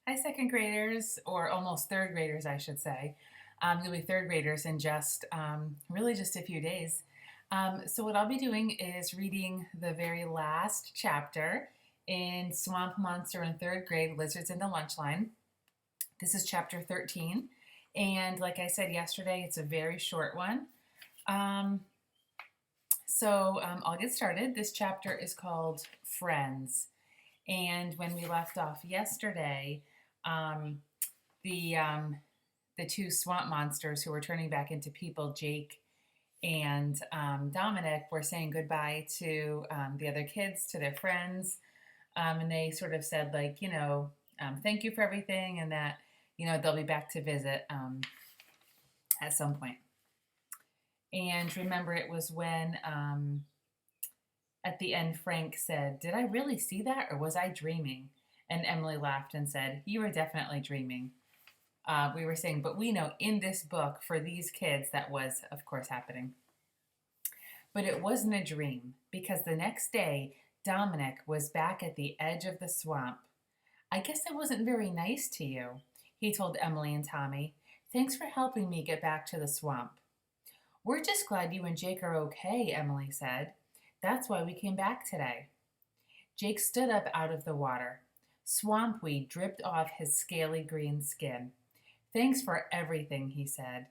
Hi, second graders, or almost third graders, I should say. You'll be third graders in just really just a few days. So, what I'll be doing is reading the very last chapter in Swamp Monster in third grade Lizards in the Lunch Line. This is chapter 13. And like I said yesterday, it's a very short one. Um, I'll get started. This chapter is called Friends. And when we left off yesterday, um, the um, the two swamp monsters who were turning back into people, Jake and Dominic, were saying goodbye to the other kids, to their friends, and they sort of said like, thank you for everything, and that they'll be back to visit at some point. And remember, it was when at the end Frank said, "Did I really see that, or was I dreaming?" And Emily laughed and said, "You were definitely dreaming." We were saying, but we know in this book for these kids that was, of course, happening. But it wasn't a dream because the next day, Dominic was back at the edge of the swamp. "I guess I wasn't very nice to you," he told Emily and Tommy. "Thanks for helping me get back to the swamp." "We're just glad you and Jake are okay," Emily said. "That's why we came back today." Jake stood up out of the water. Swamp weed dripped off his scaly green skin. "Thanks for everything," he said.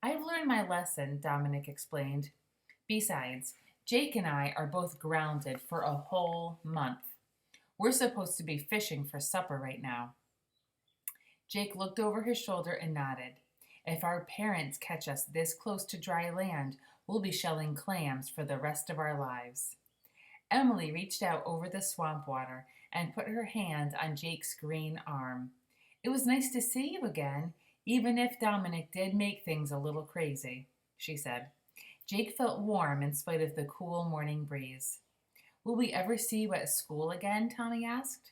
"I've learned my lesson," Dominic explained. "Besides, Jake and I are both grounded for a whole month. We're supposed to be fishing for supper right now." Jake looked over his shoulder and nodded. "If our parents catch us this close to dry land, we'll be shelling clams for the rest of our lives." Emily reached out over the swamp water and put her hand on Jake's green arm. "It was nice to see you again, even if Dominic did make things a little crazy," she said. Jake felt warm in spite of the cool morning breeze. "Will we ever see you at school again?" Tommy asked.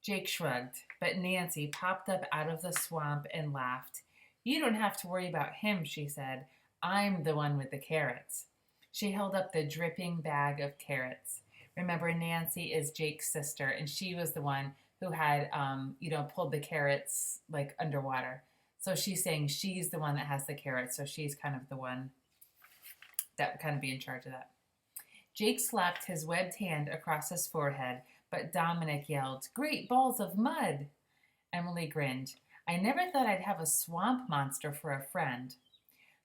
Jake shrugged, but Nancy popped up out of the swamp and laughed. "You don't have to worry about him," she said. "I'm the one with the carrots." She held up the dripping bag of carrots. Remember, Nancy is Jake's sister, and she was the one who had, pulled the carrots like underwater. So she's saying she's the one that has the carrots, so she's kind of the one that would kind of be in charge of that. Jake slapped his webbed hand across his forehead, but Dominic yelled, "Great balls of mud!" Emily grinned. "I never thought I'd have a swamp monster for a friend."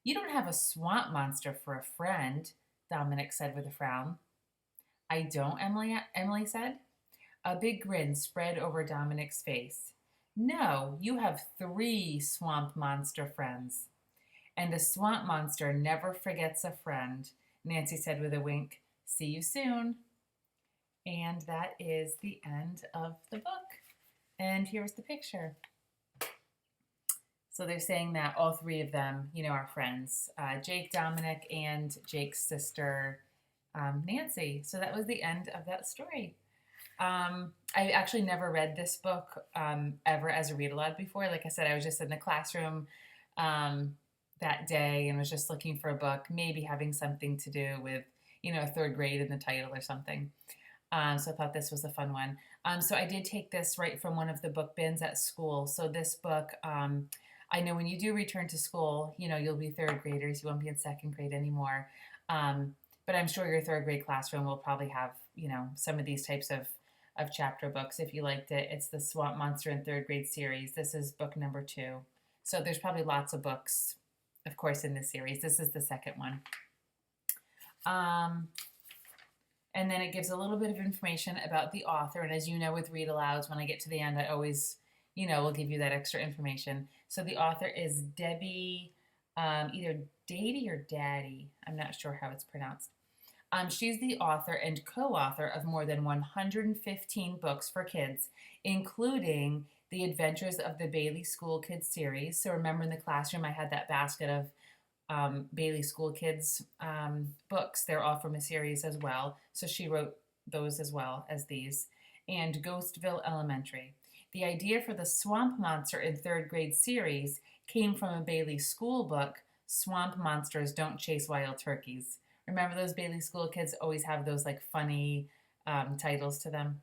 "You don't have a swamp monster for a friend," Dominic said with a frown. "I don't," Emily said. A big grin spread over Dominic's face. "No, you have 3 swamp monster friends." "And a swamp monster never forgets a friend," Nancy said with a wink. "See you soon." And that is the end of the book. And here's the picture. So they're saying that all 3 of them, are friends. Jake, Dominic, and Jake's sister, Nancy. So that was the end of that story. I actually never read this book ever as a read aloud before. Like I said, I was just in the classroom that day and was just looking for a book, maybe having something to do with, third grade in the title or something. So I thought this was a fun one. So I did take this right from one of the book bins at school. So this book, I know when you do return to school, you'll be third graders. You won't be in second grade anymore. But I'm sure your third grade classroom will probably have, some of these types of chapter books if you liked it. It's the Swamp Monster in third grade series. This is book number 2. So there's probably lots of books, of course, in this series. This is the second one. And then it gives a little bit of information about the author. And as you know, with read alouds, when I get to the end, I always, will give you that extra information. So the author is Debbie, either Dady or Daddy. I'm not sure how it's pronounced. She's the author and co-author of more than 115 books for kids, including The Adventures of the Bailey School Kids series. So remember in the classroom, I had that basket of Bailey School Kids books. They're all from a series as well. So she wrote those as well as these. And Ghostville Elementary. The idea for the Swamp Monster in third grade series came from a Bailey School book, Swamp Monsters Don't Chase Wild Turkeys. Remember those Bailey School Kids always have those like funny titles to them?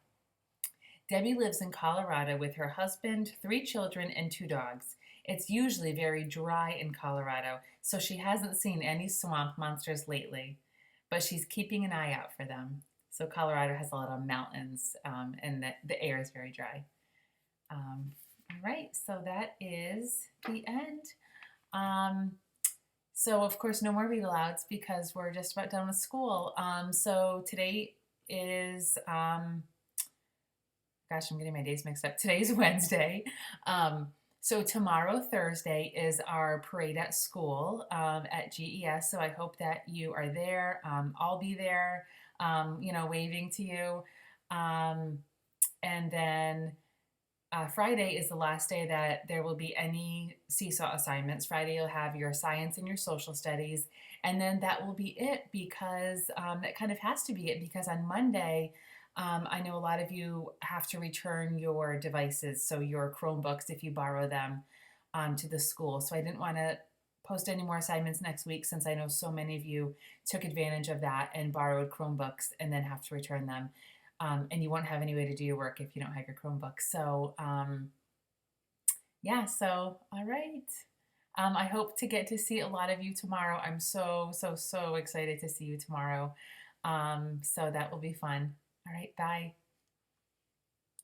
Debbie lives in Colorado with her husband, 3 children, and 2 dogs. It's usually very dry in Colorado, so she hasn't seen any swamp monsters lately, but she's keeping an eye out for them. So Colorado has a lot of mountains, and the air is very dry. All right, so that is the end. Um, so of course, no more read alouds because we're just about done with school. So today is, gosh, I'm getting my days mixed up. Today's Wednesday. So tomorrow, Thursday, is our parade at school at GES. So I hope that you are there. I'll be there, waving to you. And then Friday is the last day that there will be any seesaw assignments. Friday, you'll have your science and your social studies. And then that will be it because that kind of has to be it because on Monday, I know a lot of you have to return your devices, so your Chromebooks, if you borrow them, to the school. So I didn't want to post any more assignments next week since I know so many of you took advantage of that and borrowed Chromebooks and then have to return them. And you won't have any way to do your work if you don't have your Chromebook. So, yeah, so all right. I hope to get to see a lot of you tomorrow. I'm so, so, so excited to see you tomorrow. So that will be fun. All right, bye.